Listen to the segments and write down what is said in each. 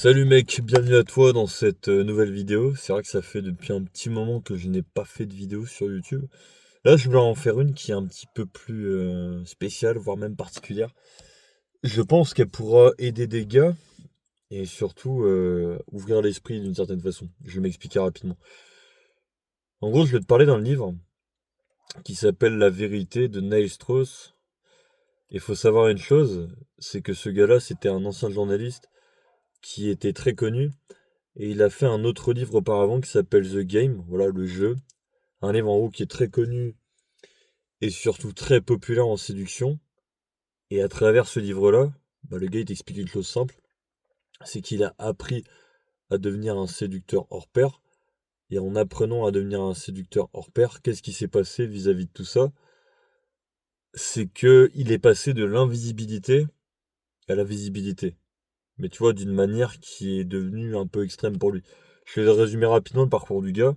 Salut mec, bienvenue à toi dans cette nouvelle vidéo. C'est vrai que ça fait depuis un petit moment que je n'ai pas fait de vidéo sur YouTube. Là, je voulais en faire une qui est un petit peu plus spéciale, voire même particulière. Je pense qu'elle pourra aider des gars et surtout ouvrir l'esprit d'une certaine façon. Je vais m'expliquer rapidement. En gros, je vais te parler d'un livre qui s'appelle La vérité de Neil Strauss. Il faut savoir une chose, c'est que ce gars-là, c'était un ancien journaliste qui était très connu. Et il a fait un autre livre auparavant qui s'appelle The Game, voilà le jeu. Un livre en gros qui est très connu et surtout très populaire en séduction. Et à travers ce livre-là, le gars il t'explique une chose simple, c'est qu'il a appris à devenir un séducteur hors pair. Et en apprenant à devenir un séducteur hors pair, qu'est-ce qui s'est passé vis-à-vis de tout ça? C'est que il est passé de l'invisibilité à la visibilité. Mais tu vois, d'une manière qui est devenue un peu extrême pour lui. Je vais résumer rapidement le parcours du gars.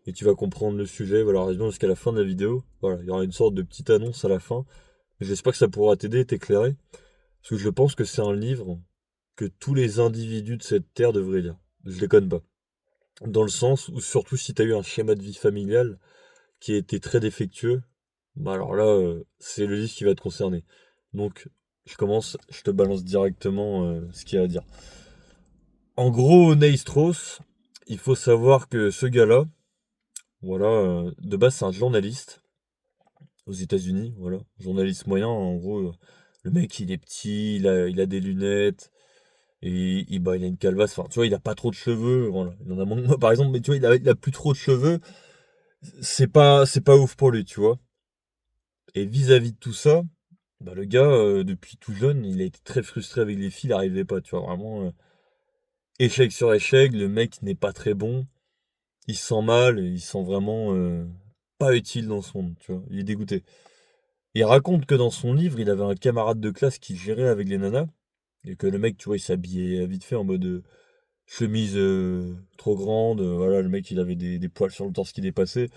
Et tu vas comprendre le sujet, voilà, reste jusqu'à la fin de la vidéo. Voilà, il y aura une sorte de petite annonce à la fin. J'espère que ça pourra t'aider et t'éclairer. Parce que je pense que c'est un livre que tous les individus de cette terre devraient lire. Je déconne pas. Dans le sens où, surtout si tu as eu un schéma de vie familial qui a été très défectueux, alors là, c'est le livre qui va te concerner. Donc, je commence, je te balance directement ce qu'il y a à dire. En gros, Neil Strauss, il faut savoir que ce gars-là, voilà, de base, c'est un journaliste aux États-Unis, voilà. Journaliste moyen, en gros, le mec, il est petit, il a des lunettes, et il a une calvasse, enfin, tu vois, il a pas trop de cheveux, voilà. Il en a moins que moi, par exemple, mais tu vois, il a plus trop de cheveux, c'est pas ouf pour lui, tu vois. Et vis-à-vis de tout ça, le gars, depuis tout jeune, il a été très frustré avec les filles, il arrivait pas, tu vois, vraiment, échec sur échec, le mec n'est pas très bon, il se sent mal, il se sent vraiment pas utile dans ce monde, tu vois, il est dégoûté. Il raconte que dans son livre, il avait un camarade de classe qui gérait avec les nanas, et que le mec, tu vois, il s'habillait vite fait en mode chemise trop grande, voilà, le mec, il avait des poils sur le torse qui dépassaient.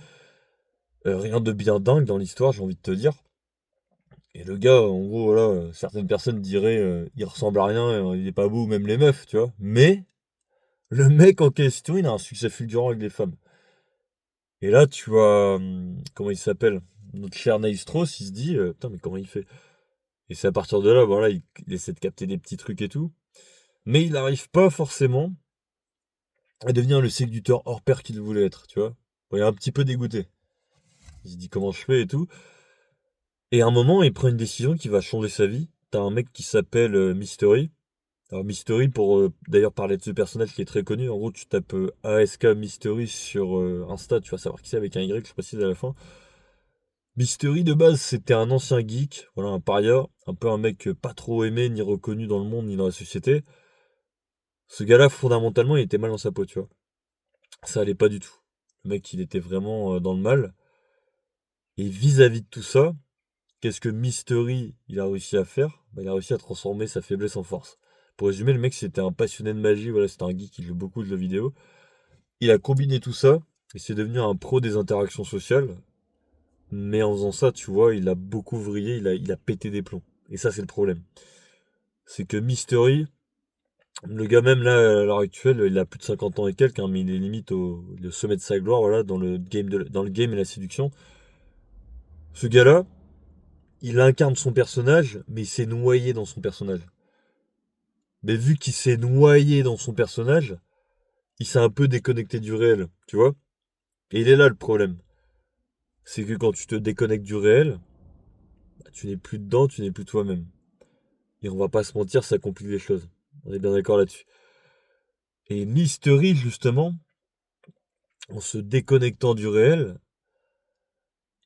Rien de bien dingue dans l'histoire, j'ai envie de te dire. Et le gars, en gros, voilà, certaines personnes diraient, il ressemble à rien, il est pas beau, même les meufs, tu vois. Mais, le mec en question, il a un succès fulgurant avec les femmes. Et là, tu vois, comment il s'appelle? Notre cher Neil Strauss, il se dit, putain, mais comment il fait? Et c'est à partir de là, voilà, il essaie de capter des petits trucs et tout. Mais il n'arrive pas forcément à devenir le séducteur hors pair qu'il voulait être, tu vois. Bon, il est un petit peu dégoûté. Il se dit comment je fais et tout. Et à un moment, il prend une décision qui va changer sa vie. T'as un mec qui s'appelle Mystery. Alors Mystery, pour d'ailleurs parler de ce personnage qui est très connu, en gros, tu tapes ASK Mystery sur Insta, tu vas savoir qui c'est avec un Y, je précise à la fin. Mystery de base, c'était un ancien geek, voilà, un paria, un peu un mec pas trop aimé ni reconnu dans le monde ni dans la société. Ce gars-là, fondamentalement, il était mal dans sa peau, tu vois. Ça allait pas du tout. Le mec, il était vraiment dans le mal. Et vis-à-vis de tout ça, qu'est-ce que Mystery, il a réussi à faire? Il a réussi à transformer sa faiblesse en force. Pour résumer, le mec, c'était un passionné de magie, voilà, c'était un geek qui joue beaucoup de jeux vidéo. Il a combiné tout ça, et c'est devenu un pro des interactions sociales. Mais en faisant ça, tu vois, il a beaucoup vrillé, il a pété des plombs. Et ça, c'est le problème. C'est que Mystery, le gars même là, à l'heure actuelle, il a plus de 50 ans et quelques, hein, mais il est limite au sommet de sa gloire, voilà, dans le game et la séduction. Ce gars-là, il incarne son personnage, mais il s'est noyé dans son personnage. Mais vu qu'il s'est noyé dans son personnage, il s'est un peu déconnecté du réel, tu vois. Et il est là le problème. C'est que quand tu te déconnectes du réel, tu n'es plus dedans, tu n'es plus toi-même. Et on va pas se mentir, ça complique les choses. On est bien d'accord là-dessus. Et Mystery, justement, en se déconnectant du réel,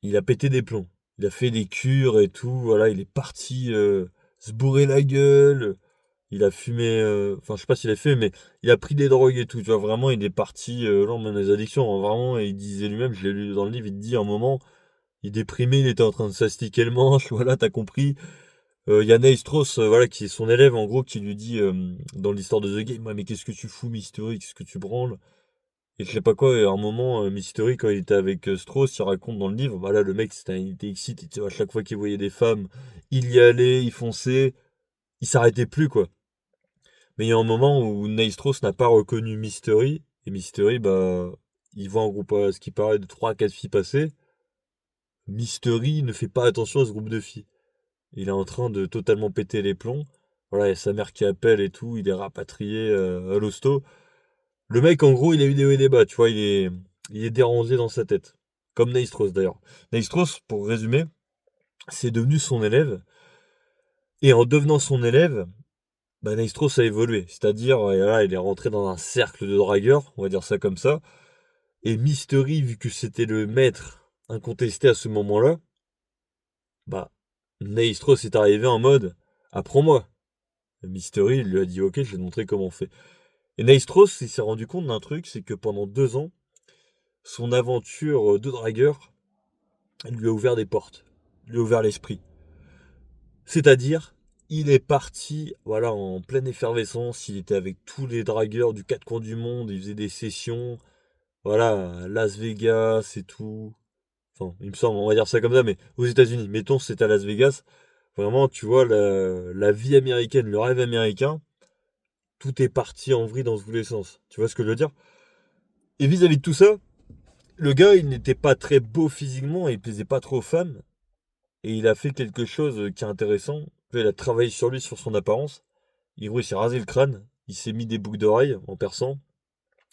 il a pété des plombs. Il a fait des cures et tout, voilà, il est parti se bourrer la gueule. Il a fumé, enfin je sais pas s'il a fait, mais il a pris des drogues et tout, tu vois, vraiment il est parti, non, même les addictions, hein, vraiment, et il disait lui-même, je l'ai lu dans le livre, il te dit à un moment, il déprimait, il était en train de s'astiquer le manche, voilà, t'as compris. Il y a Neil Strauss, voilà, qui est son élève, en gros, qui lui dit, dans l'histoire de The Game, ouais, mais qu'est-ce que tu fous, Mystery, qu'est-ce que tu branles? Et je sais pas quoi, et à un moment, Mystery, quand il était avec Strauss, il raconte dans le livre, voilà, le mec, il était excité, tu vois, à chaque fois qu'il voyait des femmes, il y allait, il fonçait, il s'arrêtait plus, quoi. Mais il y a un moment où Neistros n'a pas reconnu Mystery, et Mystery, bah, il voit un groupe, à ce qui paraît, de 3 4 filles passer. Mystery ne fait pas attention à ce groupe de filles. Il est en train de totalement péter les plombs. Voilà, il y a sa mère qui appelle et tout, il est rapatrié à l'hosto. Le mec, en gros, il a eu des hauts et des bas, tu vois, il est dérangé dans sa tête. Comme Neistros d'ailleurs. Neistros, pour résumer, c'est devenu son élève. Et en devenant son élève, bah, Neistros a évolué. C'est-à-dire, là, il est rentré dans un cercle de dragueurs, on va dire ça comme ça. Et Mystery, vu que c'était le maître incontesté à ce moment-là, bah, Neistros est arrivé en mode apprends-moi. Mystery, il lui a dit ok, je vais te montrer comment on fait. Et Neistros, il s'est rendu compte d'un truc, c'est que pendant 2 ans, son aventure de dragueur lui a ouvert des portes, lui a ouvert l'esprit. C'est-à-dire, il est parti, voilà, en pleine effervescence, il était avec tous les dragueurs du 4 coins du monde, il faisait des sessions, voilà, à Las Vegas et tout. Enfin, il me semble, on va dire ça comme ça, mais aux États-Unis, mettons c'est à Las Vegas, vraiment, tu vois, la vie américaine, le rêve américain, tout est parti en vrille dans tous les sens. Tu vois ce que je veux dire? Et vis-à-vis de tout ça, le gars, il n'était pas très beau physiquement, et il plaisait pas trop aux femmes, et il a fait quelque chose qui est intéressant. Il a travaillé sur lui, sur son apparence. Il s'est rasé le crâne, il s'est mis des boucles d'oreilles en perçant,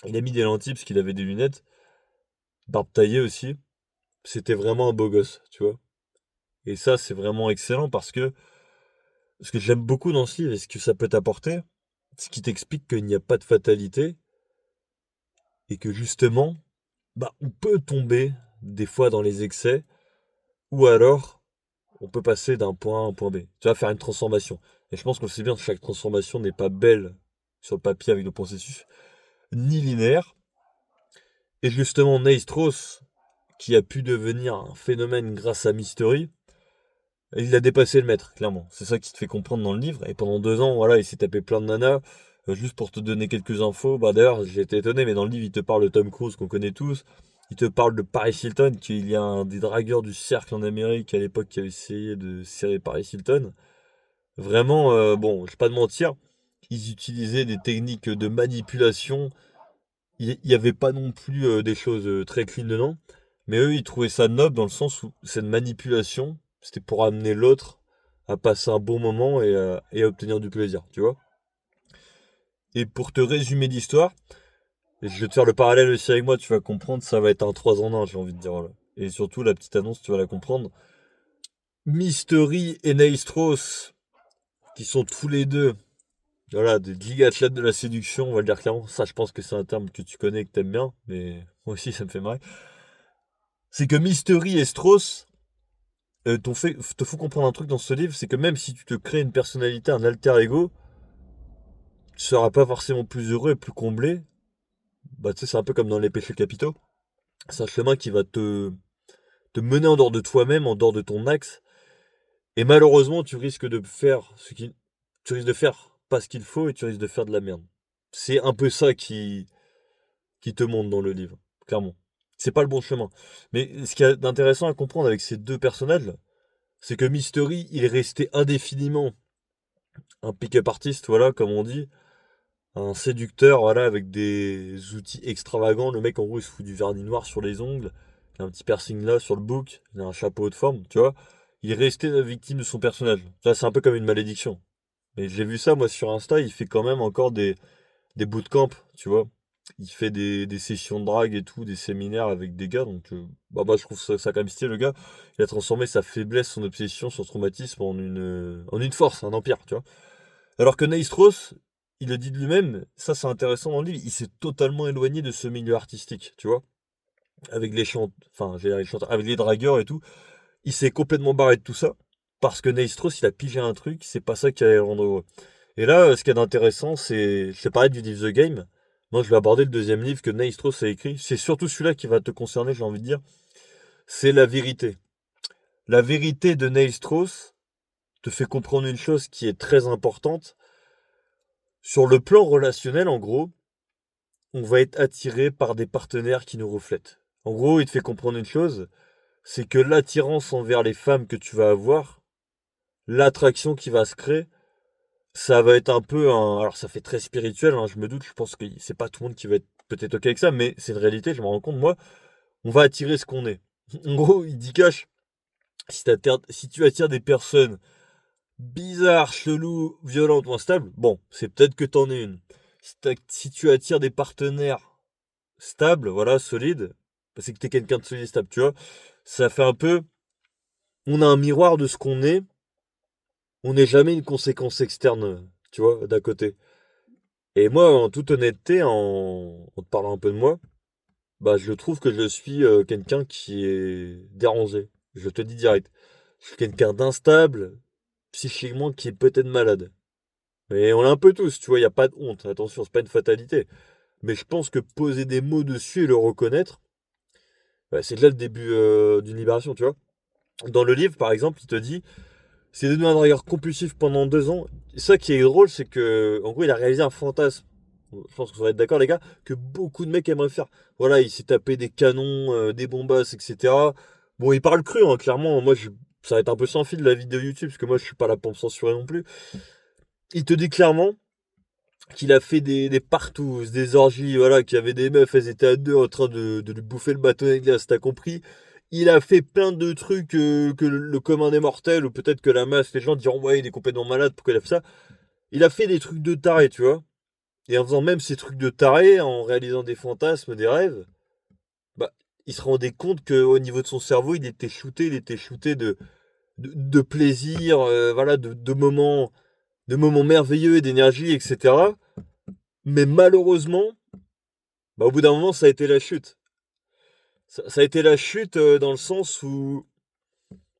il a mis des lentilles parce qu'il avait des lunettes, barbe taillée aussi. C'était vraiment un beau gosse, tu vois. Et ça, c'est vraiment excellent parce que ce que j'aime beaucoup dans ce livre et ce que ça peut t'apporter, c'est qu'il t'explique qu'il n'y a pas de fatalité et que justement, bah, on peut tomber des fois dans les excès ou alors on peut passer d'un point A à un point B. Tu vas faire une transformation. Et je pense qu'on sait bien que chaque transformation n'est pas belle sur le papier avec le processus, ni linéaire. Et justement, Neistros, qui a pu devenir un phénomène grâce à Mystery, il a dépassé le maître, clairement. C'est ça qui te fait comprendre dans le livre. Et pendant 2 ans, voilà, il s'est tapé plein de nanas. Juste pour te donner quelques infos, bah d'ailleurs, j'ai été étonné, mais dans le livre, il te parle de Tom Cruise, qu'on connaît tous. Il te parle de Paris Hilton, qu'il y a un des dragueurs du cercle en Amérique à l'époque qui avait essayé de serrer Paris Hilton. Vraiment, bon, je vais pas te mentir, ils utilisaient des techniques de manipulation. Il n'y avait pas non plus des choses très clean dedans. Mais eux, ils trouvaient ça noble dans le sens où cette manipulation, c'était pour amener l'autre à passer un bon moment et à obtenir du plaisir, tu vois. Et pour te résumer l'histoire, je vais te faire le parallèle aussi avec moi, tu vas comprendre, ça va être un 3 en 1, j'ai envie de dire. Voilà. Et surtout, la petite annonce, tu vas la comprendre. Mystery et Neistros, qui sont tous les deux, voilà, des giga-athlètes de la séduction, on va le dire clairement. Ça, je pense que c'est un terme que tu connais et que t'aimes bien, mais moi aussi, ça me fait marrer. C'est que Mystery et Strauss te font comprendre un truc dans ce livre, c'est que même si tu te crées une personnalité, un alter ego, tu seras pas forcément plus heureux et plus comblé. Bah, tu sais, c'est un peu comme dans les péchés capitaux. C'est un chemin qui va te mener en dehors de toi-même, en dehors de ton axe. Et malheureusement, tu risques de faire tu risques de faire pas ce qu'il faut et tu risques de faire de la merde. C'est un peu ça qui te montre dans le livre, clairement. C'est pas le bon chemin. Mais ce qui est intéressant à comprendre avec ces deux personnages, c'est que Mystery, il est resté indéfiniment un pick-up artiste, voilà, comme on dit, un séducteur, voilà, avec des outils extravagants. Le mec, en gros, il se fout du vernis noir sur les ongles, il a un petit piercing là sur le bouc, il a un chapeau de forme, tu vois. Il est resté la victime de son personnage. Ça, c'est un peu comme une malédiction. Mais j'ai vu ça, moi, sur Insta, il fait quand même encore des bootcamps, tu vois. Il fait des sessions de drague et tout, des séminaires avec des gars, donc bah, je trouve ça quand même stylé, le gars. Il a transformé sa faiblesse, son obsession, son traumatisme en une force, un empire, tu vois. Alors que Neistros, il le dit de lui-même, ça c'est intéressant dans le livre, il s'est totalement éloigné de ce milieu artistique, tu vois. Avec les chanteurs, enfin, j'allais dire les chanteurs, avec les dragueurs et tout, il s'est complètement barré de tout ça, parce que Neistros, il a pigé un truc, c'est pas ça qui allait le rendre heureux. Et là, ce qu'il y a d'intéressant, c'est, je t'ai parlé du livre The Game, moi je vais aborder le deuxième livre que Neistros a écrit, c'est surtout celui-là qui va te concerner, j'ai envie de dire, c'est La Vérité. La vérité de Neistros te fait comprendre une chose qui est très importante. Sur le plan relationnel, en gros, on va être attiré par des partenaires qui nous reflètent. En gros, il te fait comprendre une chose, c'est que l'attirance envers les femmes que tu vas avoir, l'attraction qui va se créer, ça va être un peu un alors ça fait très spirituel, hein, je me doute, je pense que c'est pas tout le monde qui va être peut-être OK avec ça, mais c'est une réalité, je me rends compte, moi, on va attirer ce qu'on est. En gros, il dit cash, si tu attires des personnes bizarres, cheloues, violentes ou instables, bon, c'est peut-être que t'en es une. Si tu attires des partenaires stables, voilà, solides, bah, c'est que t'es quelqu'un de solide et stable, tu vois? Ça fait un peu on a un miroir de ce qu'on est, on n'est jamais une conséquence externe, tu vois, d'à côté. Et moi, en toute honnêteté, en te parlant un peu de moi, bah, je trouve que je suis, quelqu'un qui est dérangé. Je te dis direct. Je suis quelqu'un d'instable, psychiquement, qui est peut-être malade. Et on l'a un peu tous, tu vois? Il y a pas de honte. Attention, c'est pas une fatalité. Mais je pense que poser des mots dessus et le reconnaître, bah, c'est déjà le début, d'une libération, tu vois? Dans le livre, par exemple, il te dit: «C'est devenu un dragueur compulsif pendant 2 ans». Et ça qui est drôle, c'est que en gros, il a réalisé un fantasme. Je pense que vous allez être d'accord, les gars, que beaucoup de mecs aimeraient faire. Voilà, il s'est tapé des canons, des bombasses, etc. Bon, il parle cru, hein, clairement. Moi, ça va être un peu sans fil la vidéo YouTube, parce que moi, je suis pas là pour me censurer non plus. Il te dit clairement qu'il a fait des partous, des orgies, voilà, qu'il y avait des meufs, elles étaient à deux en train de lui bouffer le bâtonnet de glace, t'as compris? Il a fait plein de trucs que le commun des mortels, ou peut-être que la masse, les gens diront, ouais, il est complètement malade, pourquoi il a fait ça? Il a fait des trucs de taré, tu vois? Et en faisant même ces trucs de taré, en réalisant des fantasmes, des rêves, bah, il se rendait compte qu'au niveau de son cerveau, il était shooté de plaisir, voilà, de moments merveilleux et d'énergie, etc. Mais malheureusement, bah, au bout d'un moment, ça a été la chute. Ça a été la chute dans le sens où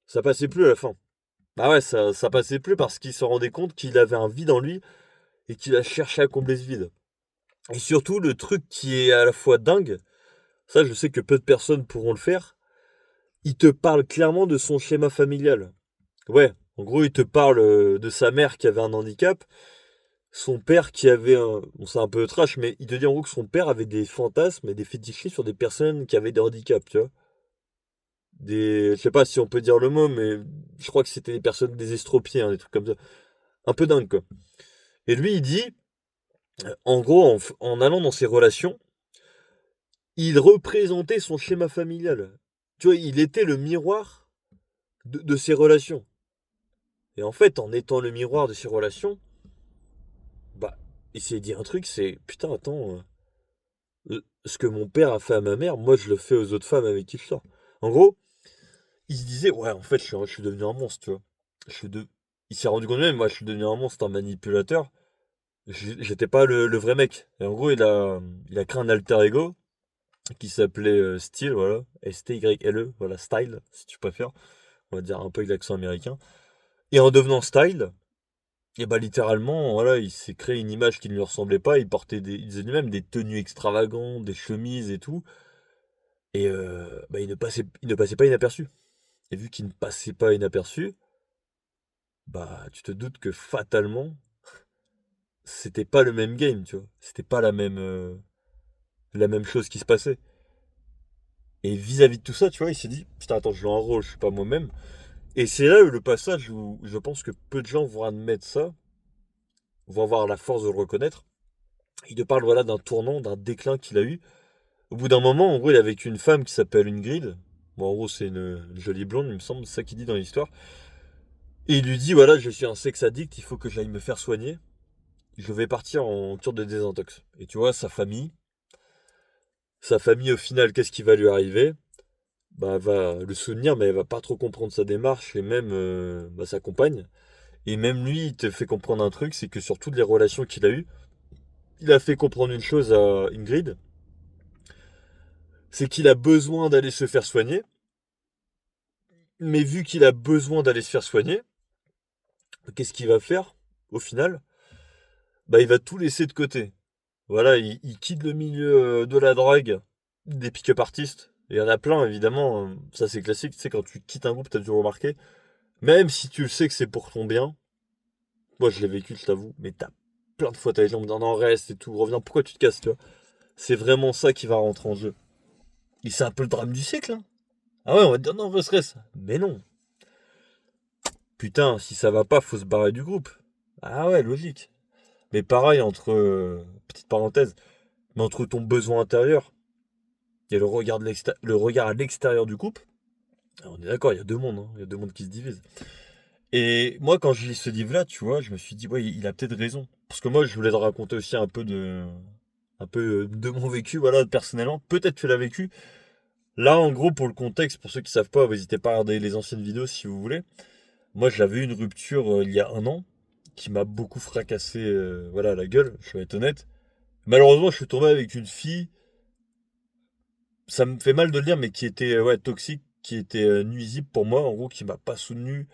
ça passait plus à la fin. Bah ouais, ça passait plus parce qu'il se rendait compte qu'il avait un vide en lui et qu'il a cherché à combler ce vide. Et surtout, le truc qui est à la fois dingue, ça je sais que peu de personnes pourront le faire, il te parle clairement de son schéma familial. Ouais, en gros, il te parle de sa mère qui avait un handicap, son père qui avait un... Bon, c'est un peu trash, mais il te dit en gros que son père avait des fantasmes et des fétichismes sur des personnes qui avaient des handicaps, tu vois. Je sais pas si on peut dire le mot, mais je crois que c'était des personnes, des estropiés, hein, des trucs comme ça. Un peu dingue, quoi. Et lui, il dit, en gros, en allant dans ses relations, il représentait son schéma familial. Tu vois, il était le miroir de ses relations. Et en fait, en étant le miroir de ses relations, bah, il s'est dit un truc, c'est putain, attends, ce que mon père a fait à ma mère, moi je le fais aux autres femmes avec qui je sors. En gros, il se disait, ouais, en fait, je suis devenu un monstre, tu vois. Je suis de... Il s'est rendu compte même, moi je suis devenu un monstre, un manipulateur. J'étais pas le vrai mec. Et en gros, il a créé un alter ego qui s'appelait Style, voilà. Style, voilà, Style, si tu préfères. On va dire un peu avec l'accent américain. Et en devenant Style, et bah littéralement, voilà, il s'est créé une image qui ne lui ressemblait pas. Il faisait lui-même des tenues extravagantes, des chemises et tout. Et bah, il ne passait pas inaperçu. Et vu qu'il ne passait pas inaperçu, bah tu te doutes que fatalement, c'était pas le même game, tu vois. C'était pas la même chose qui se passait. Et vis-à-vis de tout ça, tu vois, il s'est dit, putain, attends, je joue un rôle, je suis pas moi-même. Et c'est là le passage où je pense que peu de gens vont admettre ça, vont avoir la force de le reconnaître. Il te parle, voilà, d'un tournant, d'un déclin qu'il a eu. Au bout d'un moment, en gros, il est avec une femme qui s'appelle Ingrid. Bon, en gros, c'est une jolie blonde, il me semble, c'est ça qu'il dit dans l'histoire. Et il lui dit, voilà, je suis un sex addict, il faut que j'aille me faire soigner. Je vais partir en cure de désintox. Et tu vois, sa famille, au final, qu'est-ce qui va lui arriver? Bah, va le soutenir, mais elle va pas trop comprendre sa démarche et même bah, sa compagne. Et même lui, il te fait comprendre un truc, c'est que sur toutes les relations qu'il a eues, il a fait comprendre une chose à Ingrid, c'est qu'il a besoin d'aller se faire soigner, mais vu qu'il a besoin d'aller se faire soigner, qu'est-ce qu'il va faire au final? Bah, il va tout laisser de côté. Voilà, il quitte le milieu de la drogue, des pick-up artistes. Il y en a plein, évidemment. Ça, c'est classique. Tu sais, quand tu quittes un groupe, t'as dû remarquer. Même si tu le sais que c'est pour ton bien, moi, je l'ai vécu, je t'avoue, mais t'as plein de fois, t'as les gens qui me disent non, reste et tout, reviens, pourquoi tu te casses, tu vois? C'est vraiment ça qui va rentrer en jeu. Et c'est un peu le drame du siècle, hein. Ah ouais, on va te dire non, reste. Mais non. Putain, si ça va pas, faut se barrer du groupe. Ah ouais, logique. Mais pareil, petite parenthèse, mais entre ton besoin intérieur et le regard à l'extérieur du couple, on est d'accord, il y a deux mondes, hein, il y a deux mondes qui se divisent. Et moi, quand je lis ce livre-là, tu vois, je me suis dit, ouais, il a peut-être raison. Parce que moi, je voulais te raconter aussi un peu de mon vécu, voilà, personnellement. Peut-être tu l'as vécu. Là, en gros, pour le contexte, pour ceux qui savent pas, n'hésitez pas à regarder les anciennes vidéos si vous voulez. Moi, j'avais eu une rupture il y a un an qui m'a beaucoup fracassé, voilà, la gueule, je vais être honnête. Malheureusement, je suis tombé avec une fille, ça me fait mal de le dire, mais qui était ouais, toxique, qui était nuisible pour moi, en gros, qui m'a pas soutenu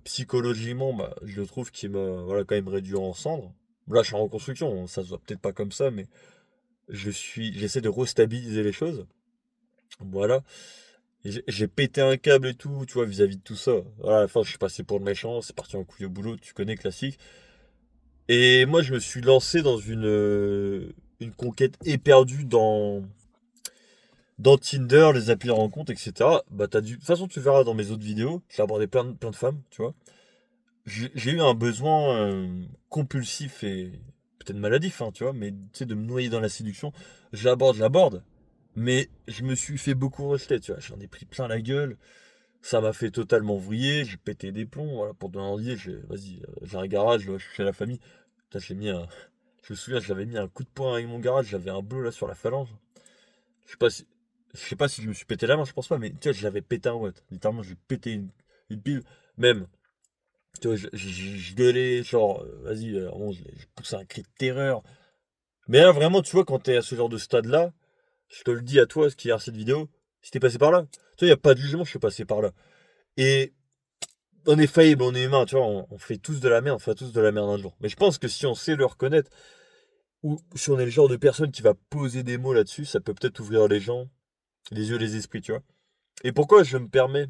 psychologiquement, bah, je le trouve qu'il m'a voilà, quand même réduit en cendres. Là, je suis en reconstruction, ça se voit peut-être pas comme ça, mais j'essaie de restabiliser les choses. Voilà. Et j'ai pété un câble et tout, tu vois, vis-à-vis de tout ça. Voilà, à la fin, je suis passé pour le méchant, c'est parti en couille au boulot, tu connais, classique. Et moi, je me suis lancé dans une conquête éperdue dans Tinder, les applis de rencontre, etc. Bah, de toute façon, tu verras dans mes autres vidéos, j'ai abordé plein de femmes, tu vois. J'ai eu un besoin compulsif et peut-être maladif, hein, tu vois, mais tu sais, de me noyer dans la séduction. Je l'aborde, mais je me suis fait beaucoup rejeter, tu vois. J'en ai pris plein la gueule, ça m'a fait totalement vriller, j'ai pété des plombs, voilà, pour te donner une idée, vas-y, j'ai un garage, je suis chez la famille. Putain, je me souviens, j'avais mis un coup de poing avec mon garage, j'avais un bleu là sur la phalange. Je sais pas si, je sais pas si je me suis pété la main, je pense pas, mais tu vois, je l'avais pété un ouate. Littéralement, j'ai pété une pile. Même, tu vois, je gueulais, genre, vas-y, vraiment, je poussais un cri de terreur. Mais là, vraiment, tu vois, quand t'es à ce genre de stade-là, je te le dis à toi, ce qui regarde cette vidéo, si t'es passé par là, tu vois, y a pas de jugement, je suis passé par là. Et on est faillible, on est humain, tu vois, on fait tous de la merde, on fait tous de la merde un jour. Mais je pense que si on sait le reconnaître, ou si on est le genre de personne qui va poser des mots là-dessus, ça peut peut-être ouvrir les gens, les yeux, les esprits, tu vois. Et pourquoi je me permets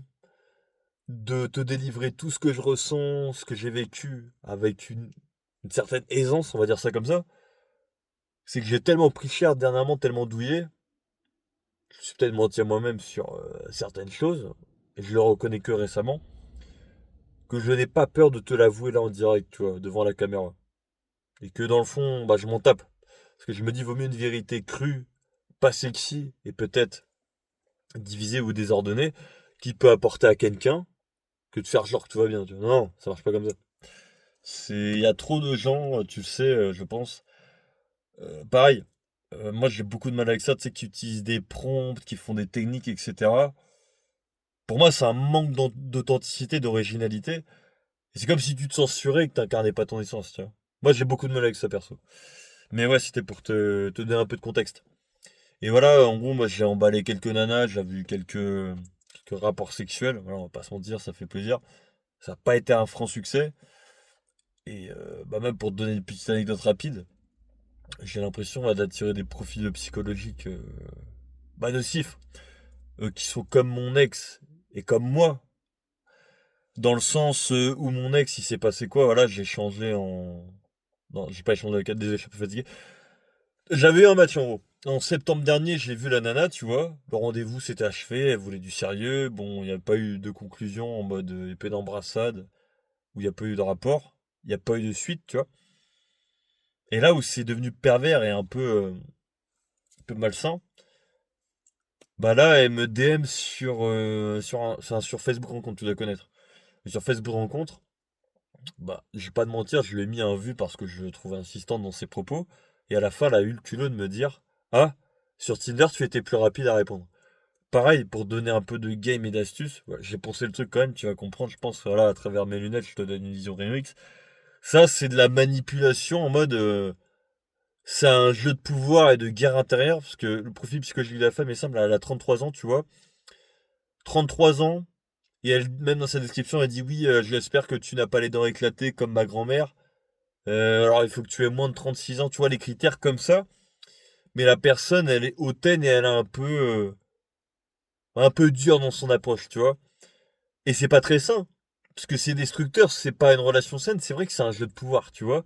de te délivrer tout ce que je ressens, ce que j'ai vécu, avec une certaine aisance, on va dire ça comme ça, c'est que j'ai tellement pris cher dernièrement, tellement douillé, je me suis peut-être menti à moi-même sur certaines choses, et je le reconnais que récemment, que je n'ai pas peur de te l'avouer là en direct, tu vois, devant la caméra. Et que dans le fond, bah, je m'en tape. Parce que je me dis, vaut mieux une vérité crue, pas sexy, et peut-être divisée ou désordonnée, qui peut apporter à quelqu'un, que de faire genre que tout va bien. Tu vois. Non, ça marche pas comme ça. Il y a trop de gens, tu le sais, je pense. Pareil, moi j'ai beaucoup de mal avec ça, tu sais, qui utilisent des prompts, qui font des techniques, etc. Pour moi, c'est un manque d'authenticité, d'originalité. Et c'est comme si tu te censurais et que t'incarnais pas ton essence, tu vois. Moi j'ai beaucoup de mal avec ça, perso. Mais ouais, c'était pour te donner un peu de contexte. Et voilà, en gros, moi j'ai emballé quelques nanas, j'ai vu quelques rapports sexuels. Voilà, on va pas se mentir, ça fait plaisir. Ça n'a pas été un franc succès. Et bah même pour te donner une petite anecdote rapide, j'ai l'impression là, d'attirer des profils psychologiques bah, nocifs, qui sont comme mon ex et comme moi. Dans le sens où mon ex, il s'est passé quoi? Voilà, j'ai changé en. Non, j'ai pas échangé avec elle, désolé, je suis un peu fatigué. J'avais eu un match en gros. En septembre dernier, j'ai vu la nana, tu vois. Le rendez-vous s'était achevé, elle voulait du sérieux. Bon, il n'y a pas eu de conclusion en mode épée d'embrassade, où il n'y a pas eu de rapport. Il n'y a pas eu de suite, tu vois. Et là où c'est devenu pervers et un peu malsain, bah là, elle me DM sur Facebook Rencontre, tu dois connaître. Et sur Facebook Rencontre, bah, je vais pas te mentir, je lui ai mis un vu parce que je le trouvais insistant dans ses propos. Et à la fin, elle a eu le culot de me dire: Ah, sur Tinder, tu étais plus rapide à répondre. Pareil, pour donner un peu de game et d'astuce, ouais, j'ai pensé le truc quand même, tu vas comprendre, je pense, voilà, à travers mes lunettes, je te donne une vision remix. Ça, c'est de la manipulation en mode. C'est un jeu de pouvoir et de guerre intérieure, parce que le profil psychologique de la femme est simple, elle a 33 ans, tu vois. 33 ans, et elle, même dans sa description, elle dit oui, j'espère que tu n'as pas les dents éclatées comme ma grand-mère. Alors il faut que tu aies moins de 36 ans, tu vois, les critères comme ça. Mais la personne, elle est hautaine et elle est un peu dure dans son approche, tu vois. Et c'est pas très sain. Parce que c'est destructeur, c'est pas une relation saine, c'est vrai que c'est un jeu de pouvoir, tu vois.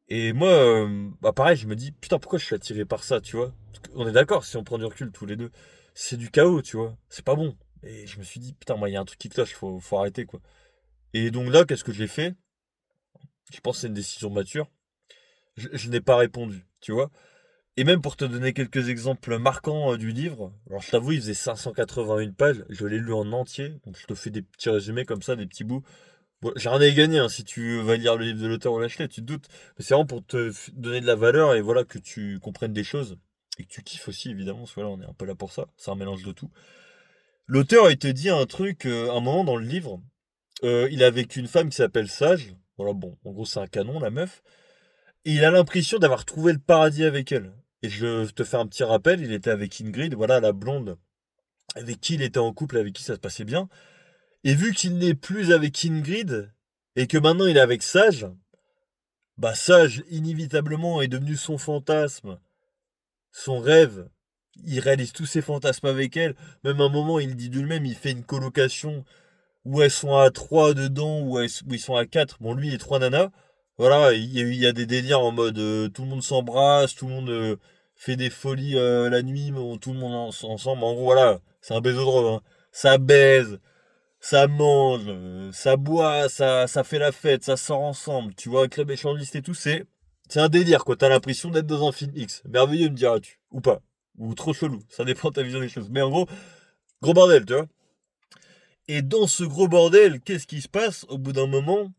Et moi, bah pareil, je me dis, putain, pourquoi je suis attiré par ça, tu vois? Parce qu'on est d'accord, si on prend du recul tous les deux, c'est du chaos, tu vois. C'est pas bon. Et je me suis dit, putain, moi, il y a un truc qui cloche, faut arrêter, quoi. Et donc là, qu'est-ce que j'ai fait? Je pense que c'est une décision mature. Je n'ai pas répondu, tu vois. Et même pour te donner quelques exemples marquants du livre, alors je t'avoue, il faisait 581 pages, je l'ai lu en entier, donc je te fais des petits résumés comme ça, des petits bouts. Bon, j'ai rien à y gagner, hein, si tu vas lire le livre de l'auteur ou l'acheter, tu te doutes. Mais c'est vraiment pour te donner de la valeur et voilà, que tu comprennes des choses. Et que tu kiffes aussi, évidemment, parce que voilà, on est un peu là pour ça. C'est un mélange de tout. L'auteur, il te dit un truc, un moment dans le livre, il est avec une femme qui s'appelle Sage. Voilà, bon, en gros, c'est un canon, la meuf. Et il a l'impression d'avoir trouvé le paradis avec elle. Et je te fais un petit rappel, il était avec Ingrid, voilà, la blonde, avec qui il était en couple, avec qui ça se passait bien. Et vu qu'il n'est plus avec Ingrid, et que maintenant il est avec Sage, bah Sage, inévitablement, est devenu son fantasme, son rêve. Il réalise tous ses fantasmes avec elle. Même à un moment, il dit de lui-même, il fait une colocation où elles sont à 3 dedans, où ils sont à 4. Bon, lui, il est 3 nanas. Voilà, il y a des délires en mode tout le monde s'embrasse, tout le monde fait des folies la nuit, mais tout le monde ensemble. En gros, voilà, c'est un baiser hein. Ça baise, ça mange, ça boit, ça fait la fête, ça sort ensemble. Tu vois, club échangiste et tout, c'est un délire, quoi. T'as l'impression d'être dans un film X. Merveilleux, me diras-tu. Ou pas. Ou trop chelou. Ça dépend de ta vision des choses. Mais en gros, gros bordel, tu vois. Et dans ce gros bordel, qu'est-ce qui se passe au bout d'un moment?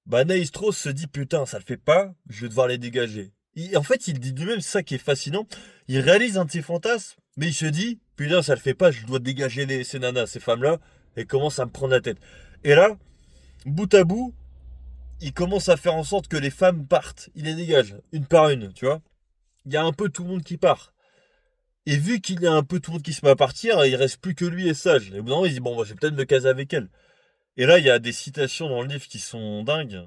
Bah, Naistros se dit putain, ça le fait pas, je vais devoir les dégager. En fait, il dit lui-même, c'est ça qui est fascinant. Il réalise un de ses fantasmes, mais il se dit putain, ça le fait pas, je dois dégager ces nanas, ces femmes-là, et commence à me prendre la tête. Et là, bout à bout, il commence à faire en sorte que les femmes partent. Il les dégage, une par une, tu vois. Il y a un peu tout le monde qui part. Et vu qu'il y a un peu tout le monde qui se met à partir, il reste plus que lui et Sage. Et au bout d'un moment, il dit bon, bah, je vais peut-être me caser avec elle. Et là, il y a des citations dans le livre qui sont dingues.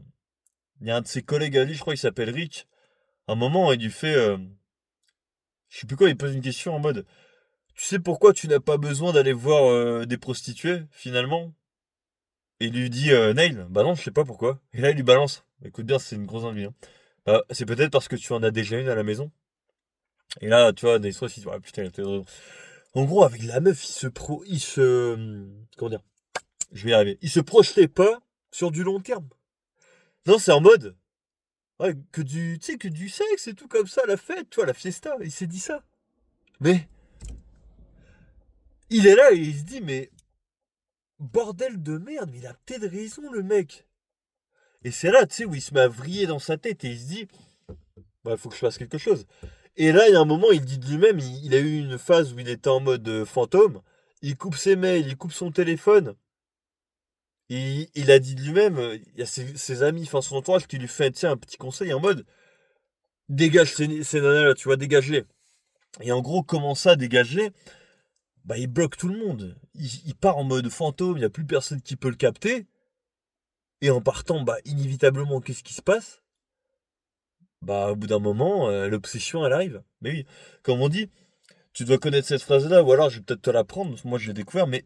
Il y a un de ses collègues à lui, je crois qu'il s'appelle Rick. À un moment, il lui fait. Je sais plus quoi, il pose une question en mode tu sais pourquoi tu n'as pas besoin d'aller voir des prostituées, finalement? Et il lui dit Neil, bah non, je sais pas pourquoi. Et là, il lui balance. Écoute bien, c'est une grosse dinguerie. Hein. Bah, c'est peut-être parce que tu en as déjà une à la maison. Et là, tu vois, des fois, il dit ah, putain, il a peut-être raison. En gros, avec la meuf, comment dire? Je vais y arriver. Il se projetait pas sur du long terme. Non, c'est en mode. Ouais, tu sais, que du sexe et tout comme ça, la fête, tu vois, la fiesta. Il s'est dit ça. Mais, il est là et il se dit, mais, bordel de merde, mais il a peut-être raison, le mec. Et c'est là, tu sais, où il se met à vriller dans sa tête et il se dit, bah, il faut que je fasse quelque chose. Et là, il y a un moment, il dit de lui-même, il a eu une phase où il était en mode fantôme. Il coupe ses mails, il coupe son téléphone. Il a dit de lui-même, il y a ses amis, enfin son entourage qui lui fait, tu sais, un petit conseil en mode, dégage ces nanas-là, tu vois, dégage-les. Et en gros, comment ça, dégage-les? Bah, il bloque tout le monde. Il part en mode fantôme, il n'y a plus personne qui peut le capter. Et en partant, bah, inévitablement, qu'est-ce qui se passe? Bah, au bout d'un moment, l'obsession, elle arrive. Mais oui, comme on dit, tu dois connaître cette phrase-là, ou alors je vais peut-être te l'apprendre, moi je l'ai découvert, mais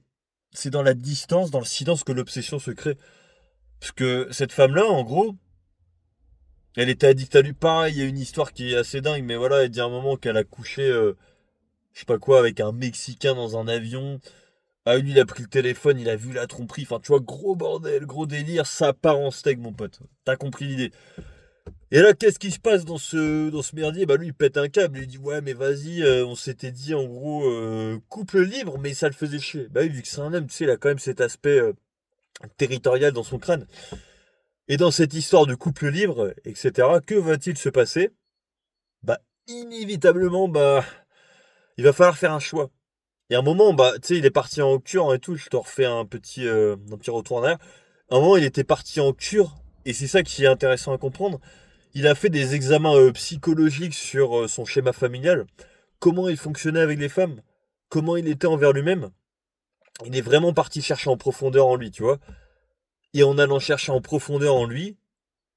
c'est dans la distance, dans le silence que l'obsession se crée. Parce que cette femme-là, en gros, elle était addicte à lui. Pareil, il y a une histoire qui est assez dingue, mais voilà, elle dit à un moment qu'elle a couché, je sais pas quoi, avec un Mexicain dans un avion. Ah, lui, il a pris le téléphone, il a vu la tromperie. Enfin, tu vois, gros bordel, gros délire, ça part en steak, mon pote. T'as compris l'idée. Et là, qu'est-ce qui se passe dans ce merdier? Bah, lui, il pète un câble. Il dit, ouais, mais vas-y, on s'était dit, en gros, couple libre, mais ça le faisait chier. Bah oui, vu que c'est un homme, tu sais, il a quand même cet aspect territorial dans son crâne. Et dans cette histoire de couple libre, etc., que va-t-il se passer? Bah, inévitablement, bah, il va falloir faire un choix. Il y a un moment, bah, tu sais, il est parti en cure et tout. Je te refais un petit retour en arrière. À un moment, il était parti en cure, et c'est ça qui est intéressant à comprendre. Il a fait des examens psychologiques sur son schéma familial, comment il fonctionnait avec les femmes, comment il était envers lui-même. Il est vraiment parti chercher en profondeur en lui, tu vois. Et en allant chercher en profondeur en lui,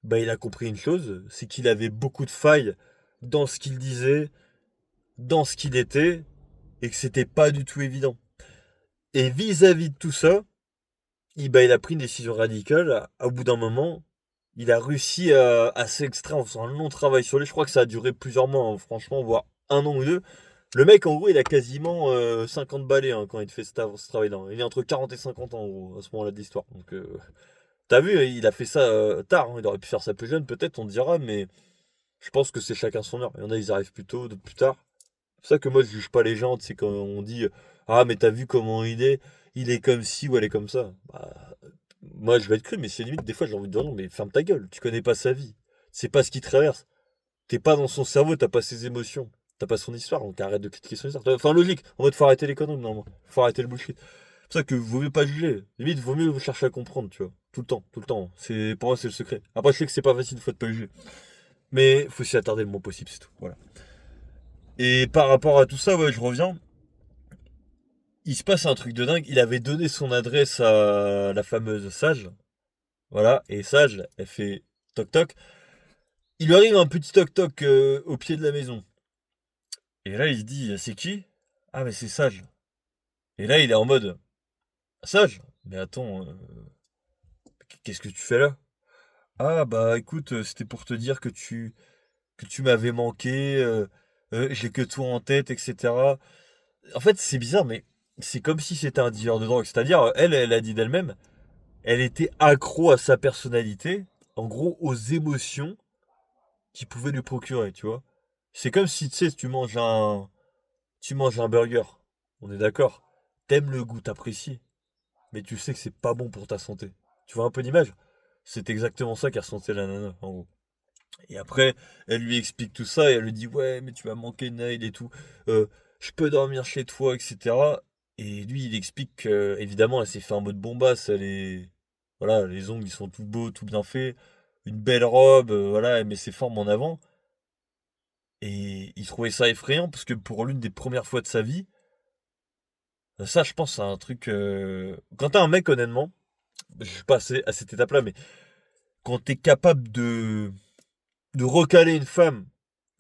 bah, il a compris une chose, c'est qu'il avait beaucoup de failles dans ce qu'il disait, dans ce qu'il était, et que c'était pas du tout évident. Et vis-à-vis de tout ça, bah, il a pris une décision radicale. Au bout d'un moment, il a réussi à s'extraire en faisant un long travail sur lui. Je crois que ça a duré plusieurs mois, hein, franchement, voire un an ou deux. Le mec, en gros, il a quasiment 50 balais hein, quand il fait ce travail-là. Il est entre 40 et 50 ans, en gros, à ce moment-là de l'histoire. Donc, T'as vu, il a fait ça tard, hein, il aurait pu faire ça plus jeune, peut-être, on dira, mais je pense que c'est chacun son heure. Il y en a, ils arrivent plus tôt, d'autres plus tard. C'est pour ça que moi, je juge pas les gens, tu sais, quand on dit ah, mais t'as vu comment il est comme ci ou elle est comme ça. Bah, moi, je vais être cru, mais c'est limite, des fois, j'ai envie de dire non, mais ferme ta gueule, tu connais pas sa vie. C'est pas ce qui traverse. T'es pas dans son cerveau, t'as pas ses émotions. T'as pas son histoire, donc arrête de critiquer son histoire. Enfin, logique, en mode, faut arrêter les conneries, non, faut arrêter le bullshit. C'est pour ça que vaut mieux pas juger. Limite, vaut mieux chercher à comprendre, tu vois. Tout le temps, tout le temps. Pour moi, c'est le secret. Après, je sais que c'est pas facile, faut pas juger. Mais faut s'y attarder le moins possible, c'est tout. Voilà. Et par rapport à tout ça, ouais, je reviens. Il se passe un truc de dingue. Il avait donné son adresse à la fameuse Sage. Voilà. Et Sage, elle fait toc toc. Il lui arrive un petit toc toc au pied de la maison. Et là, il se dit, c'est qui? Ah, mais c'est Sage. Et là, il est en mode, Sage? Mais attends, qu'est-ce que tu fais là? Ah, bah écoute, c'était pour te dire que tu m'avais manqué, j'ai que toi en tête, etc. En fait, c'est bizarre, mais c'est comme si c'était un dealer de drogue. C'est-à-dire, elle a dit d'elle-même, elle était accro à sa personnalité, en gros, aux émotions qu'il pouvait lui procurer, tu vois. C'est comme si, tu sais, tu manges un burger. On est d'accord. T'aimes le goût, t'apprécies, mais tu sais que c'est pas bon pour ta santé. Tu vois un peu l'image? C'est exactement ça qu'a ressenti la nana, en gros. Et après, elle lui explique tout ça et elle lui dit ouais, mais tu vas manquer Nail et tout. Euh, je peux dormir chez toi, etc. Et lui, il explique que évidemment, elle s'est fait un mode bombasse. Voilà, les ongles ils sont tout beaux, tout bien faits, une belle robe, voilà, elle met ses formes en avant. Et il trouvait ça effrayant parce que pour l'une des premières fois de sa vie, ça, je pense, c'est un truc. Quand t'as un mec, honnêtement, je suis pas à cette étape-là, mais quand t'es capable de recaler une femme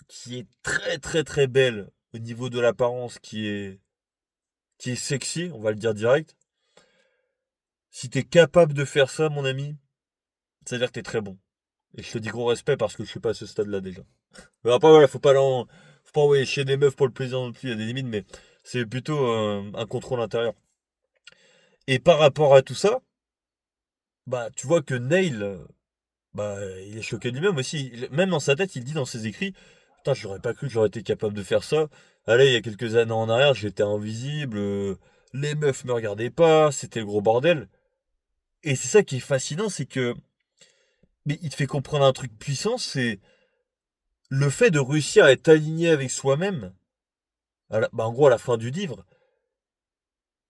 qui est très très très belle au niveau de l'apparence, qui est sexy, on va le dire direct. Si t'es capable de faire ça, mon ami, ça veut dire que t'es très bon. Et je te dis gros respect parce que je suis pas à ce stade-là déjà. Mais après voilà, faut pas envoyer chez des meufs pour le plaisir non plus, il y a des limites, mais c'est plutôt un contrôle intérieur. Et par rapport à tout ça, bah tu vois que Neil, bah il est choqué de lui-même aussi. Même dans sa tête, il dit dans ses écrits, putain, j'aurais pas cru que j'aurais été capable de faire ça. Allez, il y a quelques années en arrière, j'étais invisible, les meufs me regardaient pas, c'était le gros bordel. Et c'est ça qui est fascinant, c'est que, mais il te fait comprendre un truc puissant, c'est le fait de réussir à être aligné avec soi-même, bah, en gros à la fin du livre,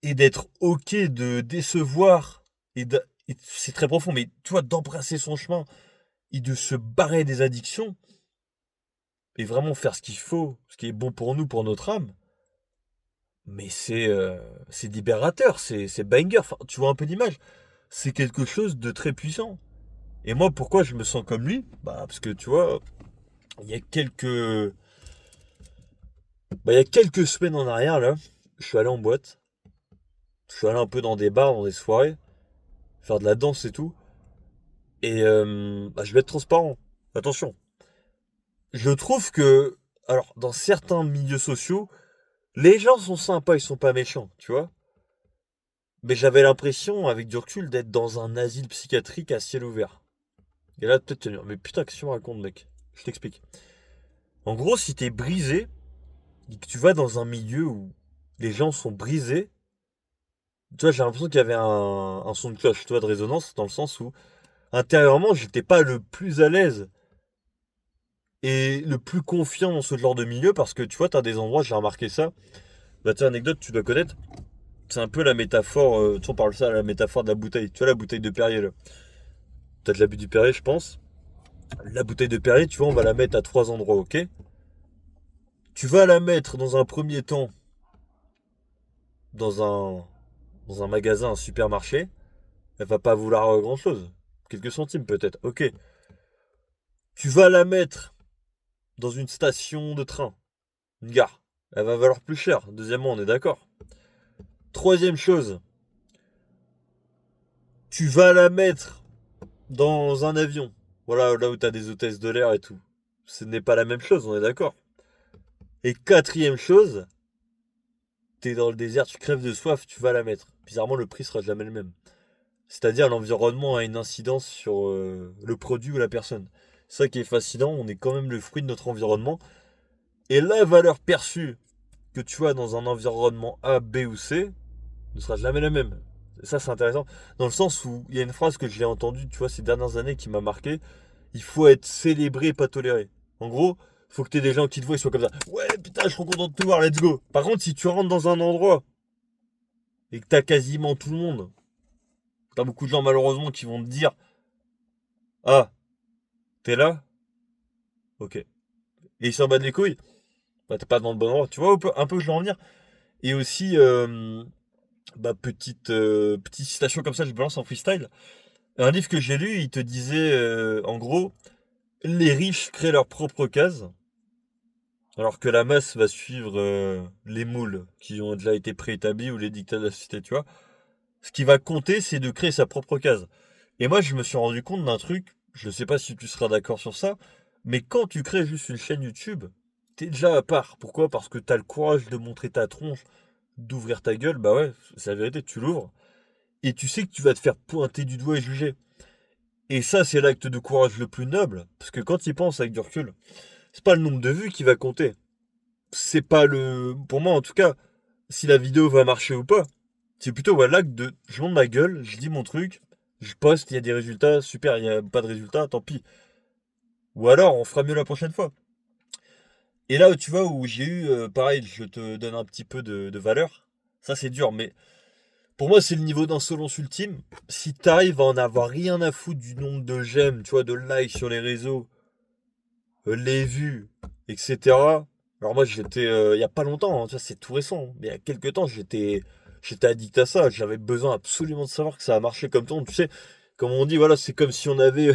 et d'être ok de décevoir, et c'est très profond, mais tu vois, d'embrasser son chemin, et de se barrer des addictions, et vraiment faire ce qu'il faut, ce qui est bon pour nous, pour notre âme. Mais c'est libérateur, c'est banger. Enfin, tu vois un peu l'image. C'est quelque chose de très puissant. Et moi, pourquoi je me sens comme lui? Bah, parce que tu vois, il y a quelques, il y a quelques semaines en arrière, là, je suis allé en boîte. Je suis allé un peu dans des bars, dans des soirées, faire de la danse et tout. Et bah, je vais être transparent. Attention. Je trouve que, alors, dans certains milieux sociaux, les gens sont sympas, ils sont pas méchants, tu vois. Mais j'avais l'impression, avec du recul, d'être dans un asile psychiatrique à ciel ouvert. Et là, peut-être te dire, mais putain, qu'est-ce que tu me racontes, mec? Je t'explique. En gros, si t'es brisé, et que tu vas dans un milieu où les gens sont brisés, tu vois, j'ai l'impression qu'il y avait un son de cloche, tu vois, de résonance, dans le sens où, intérieurement, j'étais pas le plus à l'aise et le plus confiant dans ce genre de milieu, parce que, tu vois, t'as des endroits, j'ai remarqué ça. Bah, tiens, anecdote, tu dois connaître. C'est un peu la métaphore, tu sais, on parle ça, la métaphore de la bouteille. Tu vois, la bouteille de Perrier, là. T'as de l'abus du Perrier, je pense. La bouteille de Perrier, tu vois, on va la mettre à trois endroits, ok? Tu vas la mettre dans un premier temps dans dans un magasin, un supermarché. Elle va pas vouloir grand-chose. Quelques centimes peut-être. Ok. Tu vas la mettre dans une station de train, une gare. Elle va valoir plus cher. Deuxièmement, on est d'accord. Troisième chose, tu vas la mettre dans un avion. Voilà, là où tu as des hôtesses de l'air et tout. Ce n'est pas la même chose, on est d'accord. Et quatrième chose, t'es dans le désert, tu crèves de soif, tu vas la mettre. Bizarrement, le prix sera jamais le même. C'est-à-dire l'environnement a une incidence sur le produit ou la personne. C'est ça qui est fascinant, on est quand même le fruit de notre environnement. Et la valeur perçue que tu as dans un environnement A, B ou C ne sera jamais la même. Ça, c'est intéressant. Dans le sens où il y a une phrase que j'ai entendue, tu vois, ces dernières années qui m'a marqué. Il faut être célébré, pas toléré. En gros, faut que tu aies des gens qui te voient et soient comme ça. Ouais, putain, je suis trop content de te voir, let's go. Par contre, si tu rentres dans un endroit et que t'as quasiment tout le monde, t'as beaucoup de gens malheureusement qui vont te dire ah, t'es là? Ok. Et ils s'en battent les couilles. Bah, t'es pas dans le bon endroit. Tu vois un peu où je veux en venir. Et aussi, petite citation comme ça, je balance en freestyle. Un livre que j'ai lu, il te disait, en gros, les riches créent leur propre case, alors que la masse va suivre les moules qui ont déjà été préétablis ou les dictats de la société, tu vois. Ce qui va compter, c'est de créer sa propre case. Et moi, je me suis rendu compte d'un truc, je ne sais pas si tu seras d'accord sur ça, mais quand tu crées juste une chaîne YouTube, t'es déjà à part. Pourquoi? Parce que t'as le courage de montrer ta tronche, d'ouvrir ta gueule, bah ouais, c'est la vérité, tu l'ouvres. Et tu sais que tu vas te faire pointer du doigt et juger. Et ça, c'est l'acte de courage le plus noble, parce que quand tu y penses avec du recul, c'est pas le nombre de vues qui va compter. C'est pas le. Pour moi, en tout cas, si la vidéo va marcher ou pas. C'est plutôt ouais, l'acte de. Je monte ma gueule, je dis mon truc, je poste, il y a des résultats, super, il n'y a pas de résultats, tant pis. Ou alors, on fera mieux la prochaine fois. Et là, tu vois, où j'ai eu, pareil, je te donne un petit peu de valeur. Ça, c'est dur, mais pour moi, c'est le niveau d'insolence ultime. Si t'arrives à en avoir rien à foutre du nombre de j'aime, tu vois, de likes sur les réseaux, les vues, etc. Alors moi, j'étais, il y a pas longtemps, hein, tu vois, c'est tout récent, hein, mais il y a quelques temps, j'étais addict à ça. J'avais besoin absolument de savoir que ça a marché comme tout. Tu sais, comme on dit, voilà, c'est comme si on avait,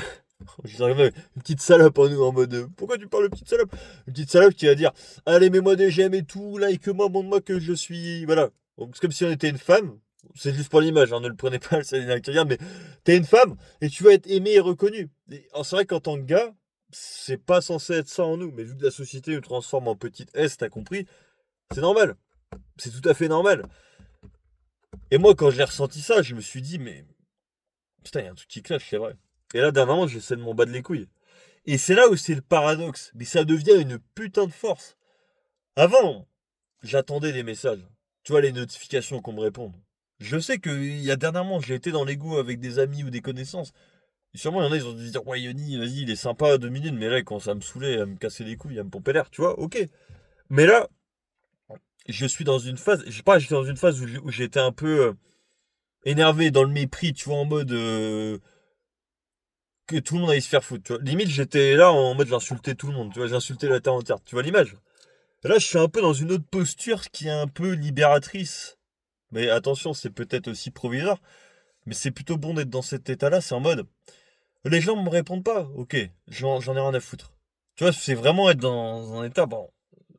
je dirais même, une petite salope en nous, en mode, pourquoi tu parles de petite salope? Une petite salope qui va dire, allez, mets-moi des j'aime et tout, like-moi, montre-moi que je suis, voilà. Donc c'est comme si on était une femme. C'est juste pour l'image, hein, ne le prenez pas, c'est une qui regarde, mais t'es une femme et tu vas être aimé et reconnu. Et, alors, c'est vrai qu'en tant que gars, c'est pas censé être ça en nous, mais vu que la société nous transforme en petite S, t'as compris, c'est normal. C'est tout à fait normal. Et moi, quand j'ai ressenti ça, je me suis dit, mais putain, il y a un truc qui clash, c'est vrai. Et là, dernièrement, j'essaie de m'en battre les couilles. Et c'est là où c'est le paradoxe. Mais ça devient une putain de force. Avant, j'attendais des messages. Tu vois, les notifications qu'on me réponde. Je sais qu'il y a dernièrement, j'ai été dans l'égo avec des amis ou des connaissances. Et sûrement, il y en a, ils ont dû se dire, ouais, Yoni, vas-y, il est sympa 2 minutes, mais là, il commence à me saouler, à me casser les couilles, à me pomper l'air, tu vois, ok. Mais là, je suis dans une phase, je sais pas, j'étais dans une phase où j'étais un peu énervé, dans le mépris, tu vois, en mode que tout le monde allait se faire foutre, tu vois. Limite, j'étais là en mode j'insultais tout le monde, tu vois, j'insultais la terre entière, tu vois l'image. Là, je suis un peu dans une autre posture qui est un peu libératrice. Mais attention, c'est peut-être aussi provisoire, mais c'est plutôt bon d'être dans cet état-là, c'est en mode les gens me répondent pas, ok, j'en ai rien à foutre. Tu vois, c'est vraiment être dans un état, bon,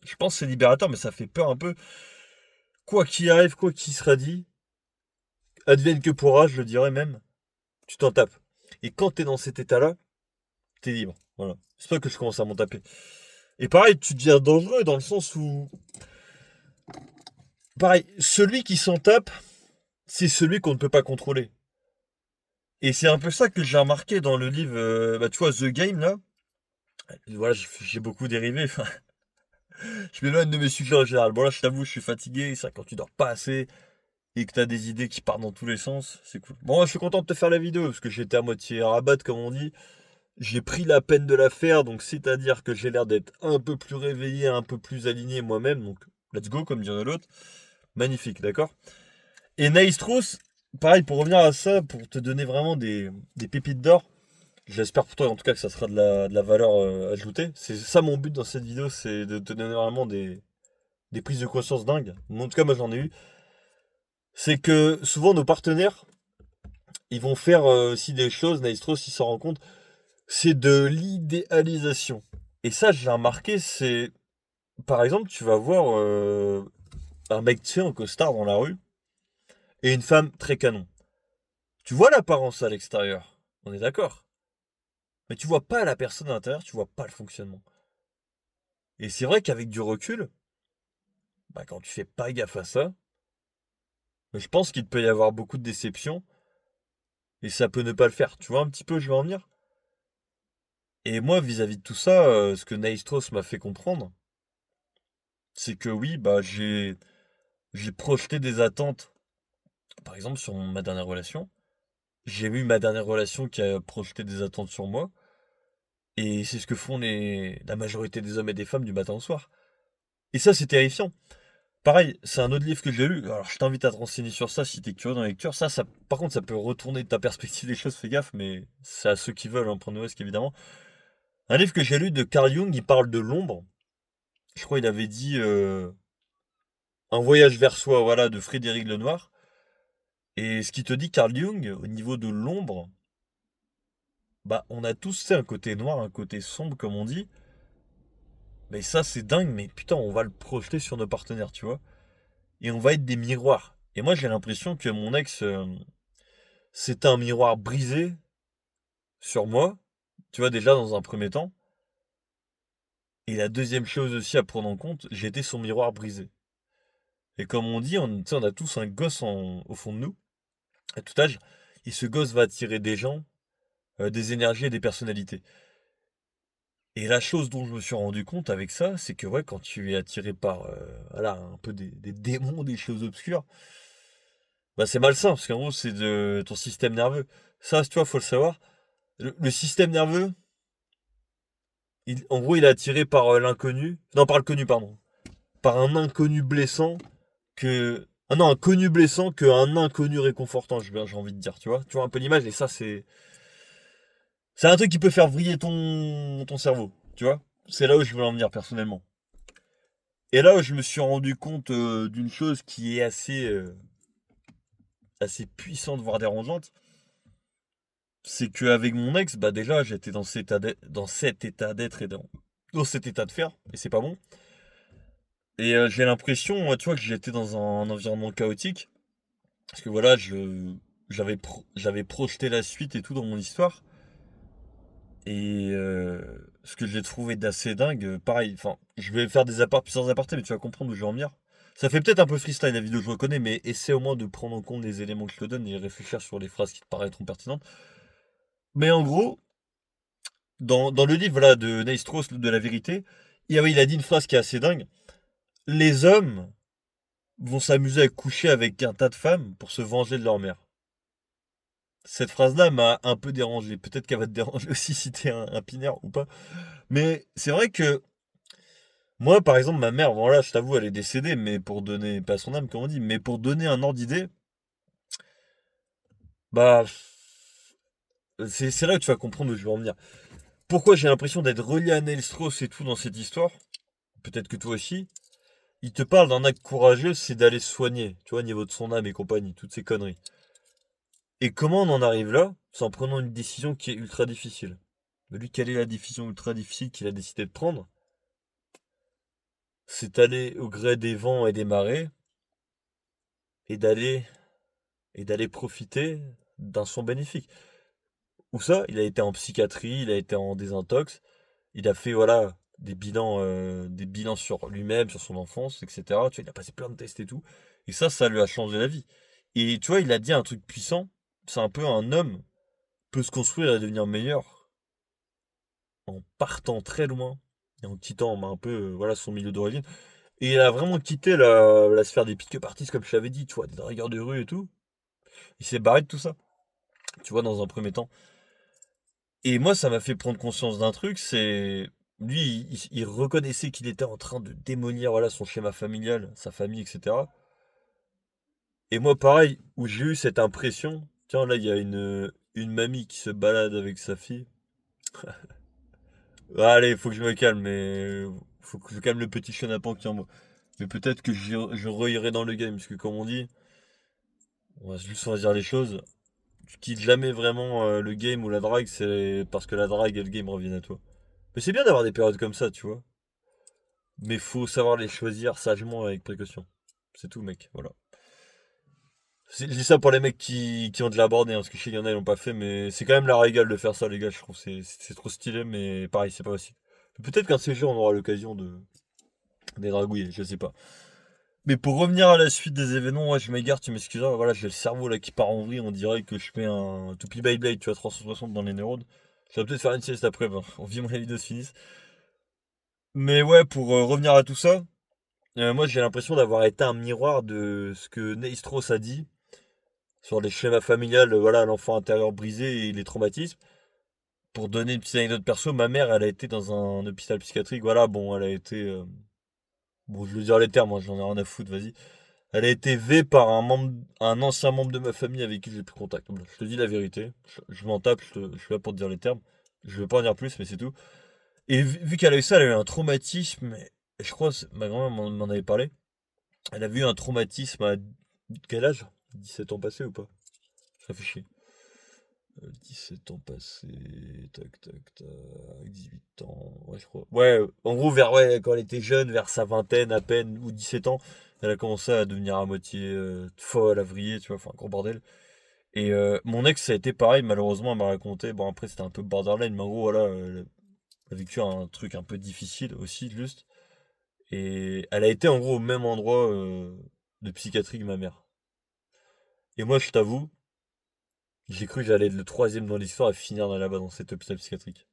je pense que c'est libérateur, mais ça fait peur un peu. Quoi qu'il arrive, quoi qu'il sera dit, advienne que pourra, je le dirais même, tu t'en tapes. Et quand t'es dans cet état-là, t'es libre. Voilà. C'est pas que je commence à m'en taper. Et pareil, tu deviens dangereux dans le sens où. Pareil, celui qui s'en tape, c'est celui qu'on ne peut pas contrôler. Et c'est un peu ça que j'ai remarqué dans le livre, bah, tu vois, The Game, là. Voilà, j'ai beaucoup dérivé. Je m'éloigne de mes sujets en général. Bon, là, je t'avoue, je suis fatigué. C'est vrai, quand tu dors pas assez et que t'as des idées qui partent dans tous les sens, c'est cool. Bon, je suis content de te faire la vidéo parce que j'étais à moitié rabat, comme on dit. J'ai pris la peine de la faire, donc c'est-à-dire que j'ai l'air d'être un peu plus réveillé, un peu plus aligné moi-même. Donc, let's go, comme dirait l'autre. Magnifique, d'accord? Et Naïs Strauss, pareil, pour revenir à ça, pour te donner vraiment des pépites d'or, j'espère pour toi en tout cas que ça sera de la valeur ajoutée. C'est ça mon but dans cette vidéo, c'est de te donner vraiment des prises de conscience dingues. En tout cas, moi j'en ai eu. C'est que souvent nos partenaires, ils vont faire aussi des choses, Naïs Strauss, il s'en rend compte, c'est de l'idéalisation. Et ça, j'ai remarqué, c'est. Par exemple, tu vas voir un mec, tu sais, en costard dans la rue, et une femme très canon. Tu vois l'apparence à l'extérieur, on est d'accord. Mais tu vois pas la personne à l'intérieur, tu vois pas le fonctionnement. Et c'est vrai qu'avec du recul, bah, quand tu fais pas gaffe à ça, je pense qu'il peut y avoir beaucoup de déceptions. et ça peut ne pas le faire. Tu vois un petit peu, je vais en venir. Et moi, vis-à-vis de tout ça, ce que Naistros m'a fait comprendre, c'est que oui, bah j'ai projeté des attentes, par exemple sur ma dernière relation. J'ai eu ma dernière relation qui a projeté des attentes sur moi, et c'est ce que font la majorité des hommes et des femmes du matin au soir. Et ça, c'est terrifiant. Pareil, c'est un autre livre que j'ai lu. Alors, je t'invite à te renseigner sur ça si t'es curieux dans la lecture. Par contre, ça peut retourner ta perspective des choses, fais gaffe, mais c'est à ceux qui veulent, hein, prendre au risque, évidemment. Un livre que j'ai lu de Carl Jung, il parle de l'ombre. Je crois qu'il avait dit Un voyage vers soi, voilà, de Frédéric Lenoir. Et ce qui te dit, Carl Jung, au niveau de l'ombre, bah, on a tous, un côté noir, un côté sombre, comme on dit. Mais ça, c'est dingue, mais putain, on va le projeter sur nos partenaires, tu vois. Et on va être des miroirs. Et moi, j'ai l'impression que mon ex, c'est un miroir brisé sur moi, tu vois, déjà dans un premier temps. Et la deuxième chose aussi à prendre en compte, j'étais son miroir brisé. Et comme on dit, tu sais, on a tous un gosse au fond de nous, à tout âge, et ce gosse va attirer des gens, des énergies et des personnalités. Et la chose dont je me suis rendu compte avec ça, c'est que ouais, quand tu es attiré par voilà, un peu des démons, des choses obscures, bah c'est malsain, parce qu'en gros, c'est de ton système nerveux. Ça, tu vois, faut le savoir. Le système nerveux, en gros, il est attiré par l'inconnu. Non, par le connu, pardon. Par un inconnu blessant que. Ah non, un connu blessant qu'un inconnu réconfortant, j'ai envie de dire, tu vois. Tu vois un peu l'image, et ça, c'est. C'est un truc qui peut faire vriller ton cerveau, tu vois. C'est là où je veux en venir personnellement. Et là où je me suis rendu compte d'une chose qui est assez puissante, voire dérangeante, c'est qu'avec mon ex, bah déjà, j'étais dans cet état d'être et dans cet état de faire, et c'est pas bon. Et j'ai l'impression, tu vois, que j'étais dans un environnement chaotique. Parce que voilà, j'avais projeté la suite et tout dans mon histoire. Et ce que j'ai trouvé d'assez dingue, pareil, enfin, je vais faire plusieurs apartés, mais tu vas comprendre où je vais en venir. Ça fait peut-être un peu freestyle la vidéo, je reconnais, mais essaie au moins de prendre en compte les éléments que je te donne et réfléchir sur les phrases qui te paraîtront pertinentes. Mais en gros, dans le livre là, de Neil Strauss, de la vérité, il a dit une phrase qui est assez dingue. Les hommes vont s'amuser à coucher avec un tas de femmes pour se venger de leur mère. Cette phrase-là m'a un peu dérangé. Peut-être qu'elle va te déranger aussi si t'es un pinard ou pas. Mais c'est vrai que moi, par exemple, ma mère, bon là, je t'avoue, elle est décédée, mais pour donner, pas son âme, comme on dit, mais pour donner un ordre d'idée, bah, c'est là que tu vas comprendre où je veux en venir. Pourquoi j'ai l'impression d'être relié à Neil Strauss et tout dans cette histoire, peut-être que toi aussi, il te parle d'un acte courageux, c'est d'aller se soigner, tu vois, au niveau de son âme et compagnie, toutes ces conneries. Et comment on en arrive là? C'est en prenant une décision qui est ultra difficile. Mais lui, quelle est la décision ultra difficile qu'il a décidé de prendre? C'est aller au gré des vents et des marées et d'aller profiter d'un son bénéfique. Où ça? Il a été en psychiatrie, il a été en désintox, il a fait voilà des bilans sur lui-même, sur son enfance, etc. Tu vois, il a passé plein de tests et tout. Et ça lui a changé la vie. Et tu vois, il a dit un truc puissant. C'est un peu un homme peut se construire et devenir meilleur en partant très loin et en quittant un peu voilà son milieu d'origine. Et il a vraiment quitté la sphère des pick-up artistes, comme je l'avais dit, tu vois, des dragueurs de rue et tout. Il s'est barré de tout ça, tu vois, dans un premier temps. Et moi, ça m'a fait prendre conscience d'un truc, c'est... Lui, il reconnaissait qu'il était en train de démolir voilà, son schéma familial, sa famille, etc. Et moi, pareil, où j'ai eu cette impression, tiens, là, il y a une mamie qui se balade avec sa fille. Allez, faut que je me calme, mais faut que je calme le petit chenapan qui est en moi. Mais peut-être que je reirai dans le game, parce que comme on dit, on va juste choisir les choses. Tu quittes jamais vraiment le game ou la drague, c'est parce que la drague et le game reviennent à toi. Mais c'est bien d'avoir des périodes comme ça, tu vois. Mais faut savoir les choisir sagement avec précaution. C'est tout, mec, voilà. Je dis ça pour les mecs qui ont de l'aborder, hein, parce que je sais qu'il y en a, ils l'ont pas fait, mais c'est quand même la régale de faire ça, les gars, je trouve. C'est trop stylé, mais pareil, c'est pas facile. Peut-être qu'un de ces jours, on aura l'occasion de des dragouiller, je sais pas. Mais pour revenir à la suite des événements, ouais, je m'égare, tu m'excuseras, voilà, j'ai le cerveau là qui part en vrille, on dirait que je fais un Toupie Beyblade, tu vois, 360 dans les neurones. Je vais peut-être faire une sieste après, ben, on vit la vidéo se finisse. Mais ouais, pour revenir à tout ça, moi j'ai l'impression d'avoir été un miroir de ce que Neistros a dit sur les schémas familiales, voilà, l'enfant intérieur brisé et les traumatismes. Pour donner une petite anecdote perso, ma mère, elle a été dans un hôpital psychiatrique, voilà, bon, elle a été... bon, je veux dire les termes, hein, j'en ai rien à foutre, vas-y. Elle a été V par un ancien membre de ma famille avec qui j'ai plus contact. Voilà, je te dis la vérité. Je m'en tape, je suis là pour te dire les termes. Je vais pas en dire plus, mais c'est tout. Et vu qu'elle a eu ça, elle a eu un traumatisme. Et je crois, ma grand-mère m'en avait parlé. Elle a vu un traumatisme à quel âge? 17 ans passés ou pas? Je réfléchis. 17 ans passés, tac, tac, tac, 18 ans, ouais, je crois. Ouais, en gros, ouais, quand elle était jeune, vers sa vingtaine à peine, ou 17 ans, elle a commencé à devenir à moitié folle, à vriller, tu vois, enfin, gros bordel. Et mon ex, ça a été pareil, malheureusement, elle m'a raconté, bon, après, c'était un peu borderline, mais en gros, voilà, elle a vécu un truc un peu difficile aussi, juste. Et elle a été, en gros, au même endroit de psychiatrie que ma mère. Et moi, je t'avoue, j'ai cru que j'allais être le troisième dans l'histoire et finir là-bas, dans cet hôpital psychiatrique.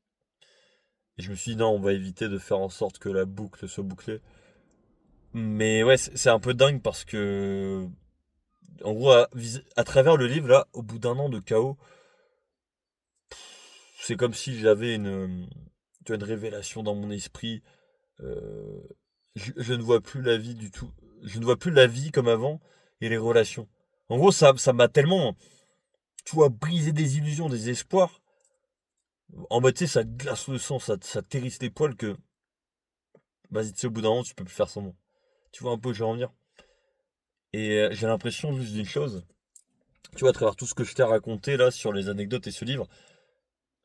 Et je me suis dit, non, on va éviter de faire en sorte que la boucle soit bouclée. Mais ouais, c'est un peu dingue parce que, en gros, à travers le livre, là, au bout d'un an de chaos, c'est comme si j'avais tu vois, une révélation dans mon esprit. Euh, je ne vois plus la vie du tout. Je ne vois plus la vie comme avant et les relations. En gros, ça m'a tellement, tu vois, brisé des illusions, des espoirs. En mode, tu sais, ça glace le sang, ça hérisse les poils que, vas-y, tu sais, au bout d'un moment, tu peux plus faire semblant. Tu vois un peu où je vais en venir. Et j'ai l'impression juste d'une chose. Tu vois, à travers tout ce que je t'ai raconté là sur les anecdotes et ce livre,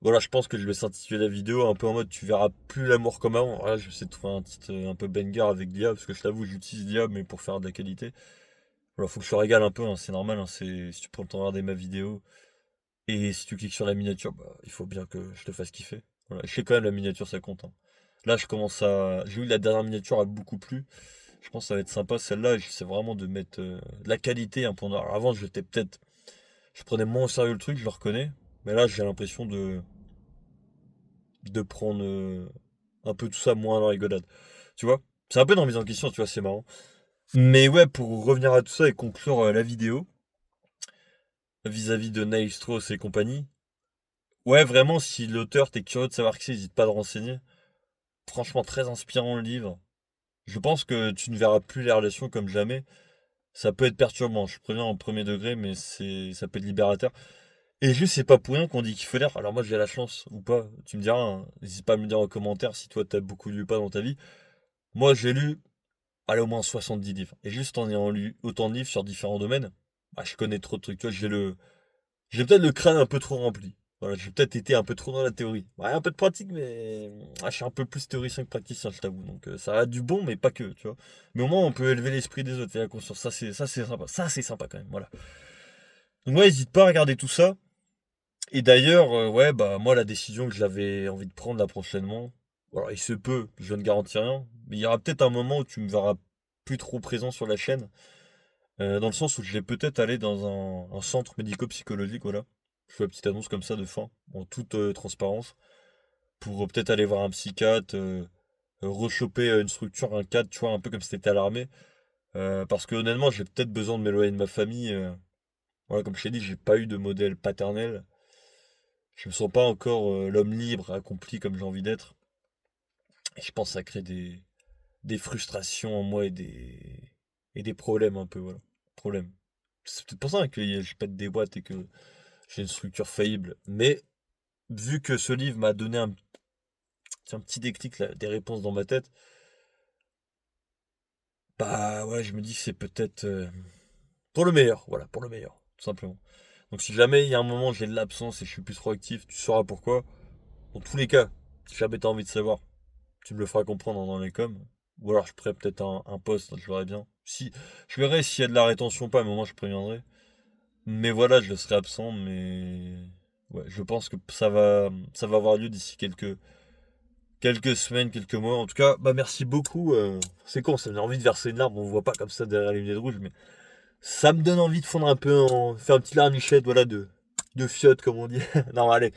voilà, je pense que je vais s'intituler la vidéo un peu en mode tu verras plus l'amour comme avant. Voilà, je vais essayer de trouver un titre un peu banger avec l'IA, parce que je t'avoue, j'utilise l'IA, mais pour faire de la qualité. Voilà, faut que je te régale un peu, hein, c'est normal, hein, si tu prends le temps de regarder ma vidéo, et si tu cliques sur la miniature, bah, il faut bien que je te fasse kiffer. Voilà, je sais quand même la miniature, ça compte, hein. Là, je commence à... J'ai eu la dernière miniature a beaucoup plu. Je pense que ça va être sympa, celle-là, j'essaie vraiment de mettre de la qualité un peu. Alors, avant, j'étais peut-être... Je prenais moins au sérieux le truc, je le reconnais. Mais là, j'ai l'impression de prendre un peu tout ça moins dans la rigolade. Tu vois? C'est un peu une remise en question, tu vois, c'est marrant. Mais ouais, pour revenir à tout ça et conclure la vidéo, vis-à-vis de Neil Strauss et compagnie, ouais, vraiment, si l'auteur, t'es curieux de savoir qui c'est, n'hésite pas à te renseigner. Franchement, très inspirant le livre. Je pense que tu ne verras plus les relations comme jamais. Ça peut être perturbant, je préviens en premier degré, mais ça peut être libérateur. Et juste, c'est pas pour rien qu'on dit qu'il faut lire. Alors moi, j'ai la chance ou pas, tu me diras, hein, n'hésite pas à me dire en commentaire si toi, t'as beaucoup lu ou pas dans ta vie. Moi, j'ai lu, allez, au moins 70 livres. Et juste en ayant lu autant de livres sur différents domaines, bah, je connais trop de trucs. Tu vois, j'ai peut-être le crâne un peu trop rempli. Voilà, j'ai peut-être été un peu trop dans la théorie. Ouais, un peu de pratique, mais je suis un peu plus théoricien que praticien, je t'avoue. Donc ça a du bon, mais pas que, tu vois. Mais au moins, on peut élever l'esprit des autres et la conscience. Ça, c'est sympa. Ça, c'est sympa quand même. Voilà. Donc ouais, n'hésite pas à regarder tout ça. Et d'ailleurs, ouais, bah moi, la décision que j'avais envie de prendre là prochainement, alors il se peut, je ne garantis rien, mais il y aura peut-être un moment où tu me verras plus trop présent sur la chaîne, dans le sens où je vais peut-être aller dans un centre médico-psychologique, voilà. Je fais une petite annonce comme ça de fin, en toute transparence, pour peut-être aller voir un psychiatre, rechoper une structure, un cadre, tu vois, un peu comme si t'étais à l'armée. Parce que honnêtement, j'ai peut-être besoin de m'éloigner de ma famille. Voilà, comme je t'ai dit, j'ai pas eu de modèle paternel. Je me sens pas encore l'homme libre, accompli comme j'ai envie d'être. Et je pense que ça crée des frustrations en moi et des problèmes un peu, voilà. Problèmes. C'est peut-être pour ça que je pète des boîtes et que j'ai une structure faillible. Mais vu que ce livre m'a donné un petit déclic, là, des réponses dans ma tête, bah ouais, je me dis que c'est peut-être pour le meilleur, voilà, pour le meilleur, tout simplement. Donc si jamais il y a un moment j'ai de l'absence et je suis plus trop actif, tu sauras pourquoi. Dans tous les cas, si jamais t'as envie de savoir, tu me le feras comprendre dans les coms. Ou alors je ferai peut-être un post, je verrai bien. Si, je verrai s'il y a de la rétention ou pas, mais au moins je préviendrai. Mais voilà, je serai absent, mais ouais, je pense que ça va avoir lieu d'ici quelques quelques semaines, quelques mois. En tout cas, bah merci beaucoup. C'est con, ça me donne envie de verser une larme. On voit pas comme ça derrière les lunettes rouges, mais ça me donne envie de fondre un peu faire un petit larmichette, voilà, de fiotte, comme on dit. Non, allez,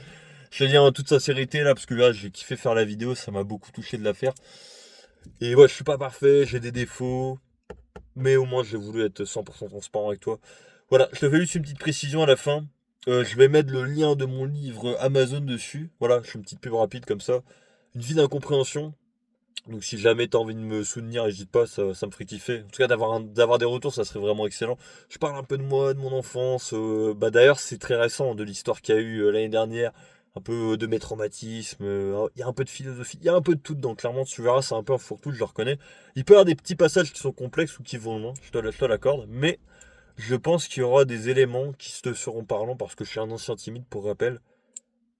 je te dis en toute sincérité, là, parce que là, j'ai kiffé faire la vidéo, ça m'a beaucoup touché de la faire. Et ouais, je suis pas parfait, j'ai des défauts, mais au moins, j'ai voulu être 100% transparent avec toi. Voilà, je te fais juste une petite précision à la fin. Je vais mettre le lien de mon livre Amazon dessus. Voilà, je fais une petite pub rapide comme ça. Une vie d'incompréhension. Donc si jamais tu as envie de me soutenir, n'hésite pas, ça me ferait kiffer. En tout cas, d'avoir des retours, ça serait vraiment excellent. Je parle un peu de moi, de mon enfance. Bah d'ailleurs, c'est très récent, de l'histoire qu'il y a eu l'année dernière. Un peu de mes traumatismes. Il y a un peu de philosophie, il y a un peu de tout dedans. Clairement, tu verras, c'est un peu un fourre-tout, je le reconnais. Il peut y avoir des petits passages qui sont complexes ou qui vont loin, je te l'accorde. Mais je pense qu'il y aura des éléments qui te seront parlants parce que je suis un ancien timide, pour rappel.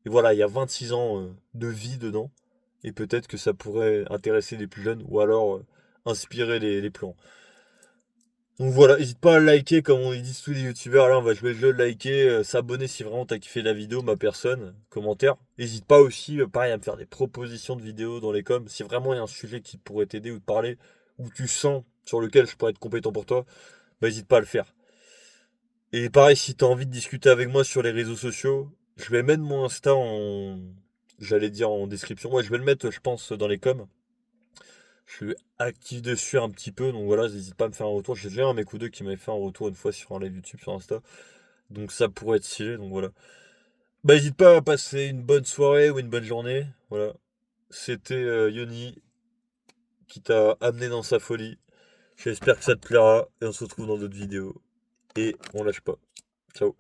Et voilà, il y a 26 ans de vie dedans. Et peut-être que ça pourrait intéresser les plus jeunes ou alors inspirer les plus grands. Donc voilà, n'hésite pas à liker comme on dit tous les youtubeurs. Là, on va jouer le jeu, liker, s'abonner si vraiment t'as kiffé la vidéo, ma personne, commentaire. N'hésite pas aussi, pareil, à me faire des propositions de vidéos dans les coms. Si vraiment il y a un sujet qui pourrait t'aider ou te parler, ou tu sens sur lequel je pourrais être compétent pour toi, bah n'hésite pas à le faire. Et pareil, si t'as envie de discuter avec moi sur les réseaux sociaux, je vais mettre mon Insta en. J'allais dire en description. Ouais, je vais le mettre, je pense, dans les coms. Je suis actif dessus un petit peu, donc voilà, n'hésite pas à me faire un retour. J'ai déjà un mec ou deux qui m'avait fait un retour une fois sur un live YouTube sur Insta. Donc ça pourrait être stylé, donc voilà. Bah n'hésite pas à passer une bonne soirée ou une bonne journée. Voilà. C'était Yoni qui t'a amené dans sa folie. J'espère que ça te plaira et on se retrouve dans d'autres vidéos. Et on lâche pas. Ciao.